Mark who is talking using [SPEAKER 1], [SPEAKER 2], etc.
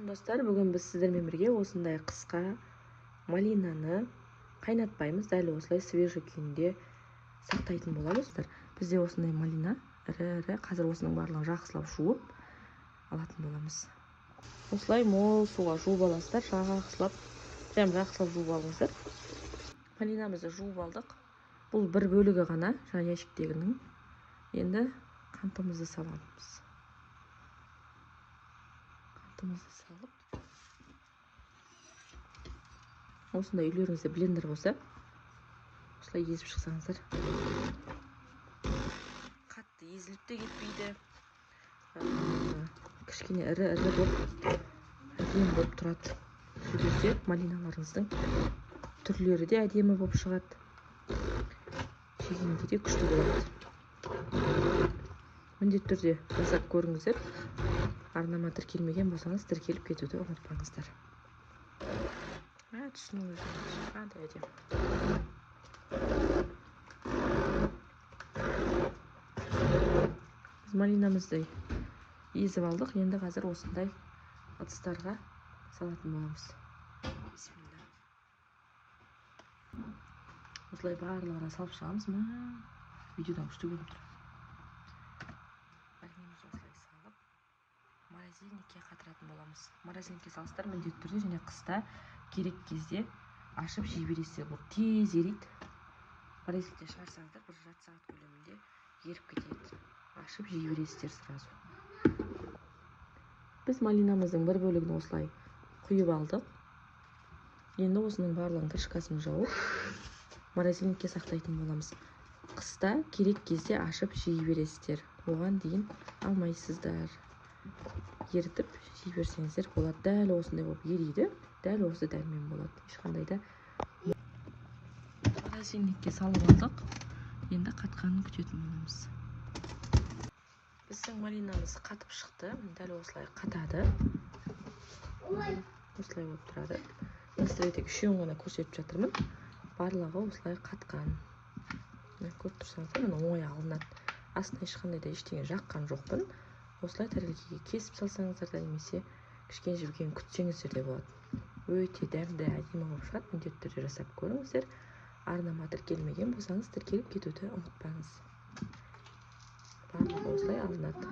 [SPEAKER 1] достар, бүгін біз сіздермен бірге осындай қысқа малинаны қайнатпаймыз, дәл осылай свежий күйінде сақтайтын боламыз. Бізде осындай малина ірі-ірі, қазір осының барлығын жақсылап жуып алатын боламыз. Осылай мол суға жуып аласыздар, жақсылап жуып алыңыздар. Малинамызды жуып алдық. Бұл бір бөлігі ғана, жаңа ящиктегінің. Енді қантымызды саламыз. Қантымызды салып, осындай үйлеріңізде блендер болса, осылай езіп шықсаңыздар. Қатты езіліп те кетпейді. Кішкене ірі болып, әдемі болып тұрады. Бұл кезде малиналарыңыздың түрлері де әдемі болып шығады. Жегенге де күшті болады. Міндетті түрде жасап көріңіздер. Арнама тіркелмеген болсаңыз, тіркеліп кетуді ұмытпаңыздар. Түсінің өзі қандай әдемі. Біз малинамызды езіп алдық. Енді қазір осындай ыдыстарға салатын боламыз. Бисмилла. Осылай барлығына салып шығамыз. Видеодан күшті көрініп тұр. Малинамызды осылай салып, морозильникке қатыратын боламыз. Морозильникке салыстар міндетті түрде, және қыста керек кезде ашып жей бересіздер. Бұл тез ерейді. Морозильникке шығарсаңыздар, бір жарты сағат көлемінде еріп кетеді. Ашып жей бересіздер сразу. Біз малинамыздың бір бөлігін осылай құйып алдық. Енді осының барлығын крышкасын жауып, морозильникке сақтайтын боламыз. Қыста керек кезде ашып жей бересіздер. Оған дейін алмайсыздар. Ерітіп жей берсеңіздер болады. Дәл осындай болып ерейді. Дәл осы дәлмен болады. Ешқандай да. Морозильникке салып алдық. Енді қатқанын күтетін боламыз. Біздің малинамыз қатып шықты. Дәл осылай қатады. Осылай болып тұрады. Тек үшеуін ғана көрсетіп жатырмын. Барлығы осылай қатқан. Көріп тұрсаңыздар, оңай алынады. Астына ешқандай да ештеңе жаққан жоқпын. Осылай тәрелкеге кесіп салсаңыздар да, немесе кішкене жібіген күтсеңіздер де болады. Өте дәмді, әдемі болып шығады. Міндетті түрде жасап көріңіздер. Арнама тіркелмеген болсаңыз, тіркеліп кетуді ұмытпаңыз. Барлығы осылай алынады.